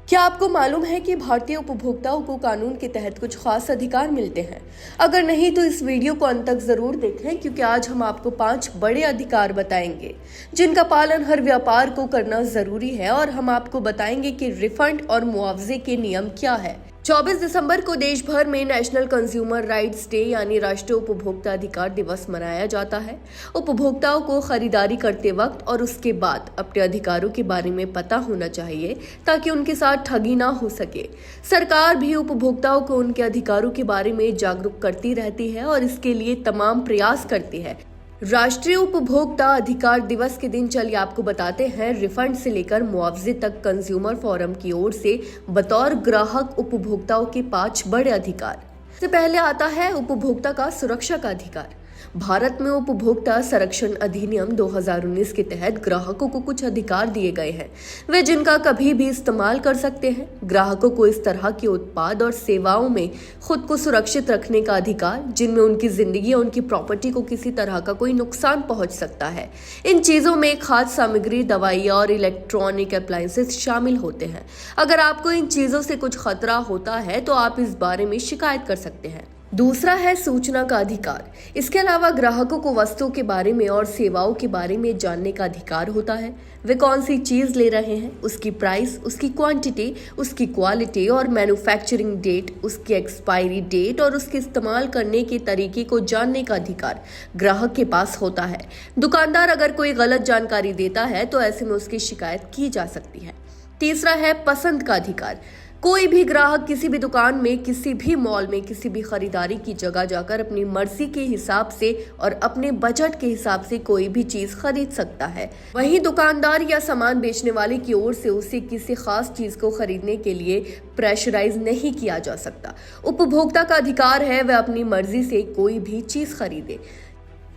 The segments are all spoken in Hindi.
क्या आपको मालूम है कि भारतीय उपभोक्ताओं को कानून के तहत कुछ खास अधिकार मिलते हैं? अगर नहीं तो इस वीडियो को अंत तक जरूर देखें, क्योंकि आज हम आपको 5 बड़े अधिकार बताएंगे जिनका पालन हर व्यापार को करना जरूरी है, और हम आपको बताएंगे कि रिफंड और मुआवजे के नियम क्या है। 24 दिसंबर को देश भर में नेशनल कंज्यूमर राइट्स डे यानी राष्ट्रीय उपभोक्ता अधिकार दिवस मनाया जाता है। उपभोक्ताओं को खरीदारी करते वक्त और उसके बाद अपने अधिकारों के बारे में पता होना चाहिए ताकि उनके साथ ठगी ना हो सके। सरकार भी उपभोक्ताओं को उनके अधिकारों के बारे में जागरूक करती रहती है और इसके लिए तमाम प्रयास करती है। राष्ट्रीय उपभोक्ता अधिकार दिवस के दिन चलिए आपको बताते हैं रिफंड से लेकर मुआवजे तक कंज्यूमर फोरम की ओर से बतौर ग्राहक उपभोक्ताओं के 5 बड़े अधिकार। सबसे पहले आता है उपभोक्ता का सुरक्षा का अधिकार। भारत में उपभोक्ता संरक्षण अधिनियम 2019 के तहत ग्राहकों को कुछ अधिकार दिए गए हैं, वे जिनका कभी भी इस्तेमाल कर सकते हैं। ग्राहकों को इस तरह के उत्पाद और सेवाओं में खुद को सुरक्षित रखने का अधिकार जिनमें उनकी जिंदगी या उनकी प्रॉपर्टी को किसी तरह का कोई नुकसान पहुंच सकता है। इन चीजों में खाद्य सामग्री, दवाइयां और इलेक्ट्रॉनिक अप्लायंसेस शामिल होते हैं। अगर आपको इन चीजों से कुछ खतरा होता है तो आप इस बारे में शिकायत कर सकते हैं। दूसरा है सूचना का अधिकार। इसके अलावा ग्राहकों को वस्तुओं के बारे में और सेवाओं के बारे में जानने का अधिकार होता है। वे कौन सी चीज ले रहे हैं, उसकी प्राइस, उसकी क्वांटिटी, उसकी क्वालिटी और मैन्युफैक्चरिंग डेट, उसकी एक्सपायरी डेट और उसके इस्तेमाल करने के तरीके को जानने का अधिकार ग्राहक के पास होता है। दुकानदार अगर कोई गलत जानकारी देता है तो ऐसे में उसकी शिकायत की जा सकती है। तीसरा है पसंद का अधिकार। कोई भी ग्राहक किसी भी दुकान में, किसी भी मॉल में, किसी भी खरीदारी की जगह जाकर अपनी मर्जी के हिसाब से और अपने बजट के हिसाब से कोई भी चीज खरीद सकता है। वहीं दुकानदार या सामान बेचने वाले की ओर से उसे किसी खास चीज को खरीदने के लिए प्रेशराइज नहीं किया जा सकता। उपभोक्ता का अधिकार है वह अपनी मर्जी से कोई भी चीज खरीदे।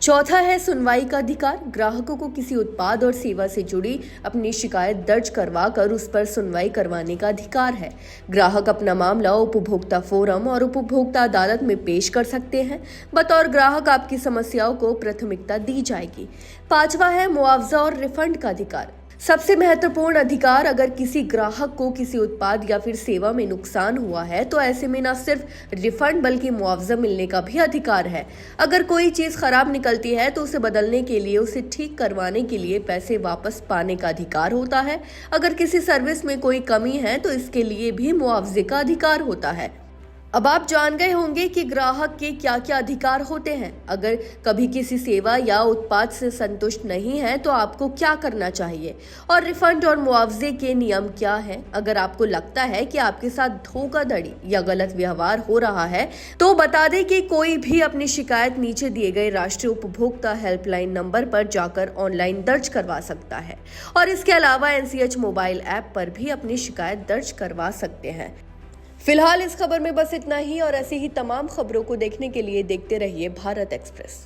चौथा है सुनवाई का अधिकार। ग्राहकों को किसी उत्पाद और सेवा से जुड़ी अपनी शिकायत दर्ज करवाकर उस पर सुनवाई करवाने का अधिकार है। ग्राहक अपना मामला उपभोक्ता फोरम और उपभोक्ता अदालत में पेश कर सकते हैं। बतौर ग्राहक आपकी समस्याओं को प्राथमिकता दी जाएगी। पांचवा है मुआवजा और रिफंड का अधिकार। सबसे महत्वपूर्ण अधिकार, अगर किसी ग्राहक को किसी उत्पाद या फिर सेवा में नुकसान हुआ है तो ऐसे में न सिर्फ रिफंड बल्कि मुआवजा मिलने का भी अधिकार है। अगर कोई चीज खराब निकलती है तो उसे बदलने के लिए, उसे ठीक करवाने के लिए पैसे वापस पाने का अधिकार होता है। अगर किसी सर्विस में कोई कमी है तो इसके लिए भी मुआवजे का अधिकार होता है। अब आप जान गए होंगे कि ग्राहक के क्या क्या अधिकार होते हैं। अगर कभी किसी सेवा या उत्पाद से संतुष्ट नहीं है तो आपको क्या करना चाहिए, और रिफंड और मुआवजे के नियम क्या हैं। अगर आपको लगता है कि आपके साथ धोखाधड़ी या गलत व्यवहार हो रहा है तो बता दें कि कोई भी अपनी शिकायत नीचे दिए गए राष्ट्रीय उपभोक्ता हेल्पलाइन नंबर पर जाकर ऑनलाइन दर्ज करवा सकता है, और इसके अलावा NCH मोबाइल ऐप पर भी अपनी शिकायत दर्ज करवा सकते हैं। फिलहाल इस खबर में बस इतना ही, और ऐसी ही तमाम खबरों को देखने के लिए देखते रहिए भारत एक्सप्रेस।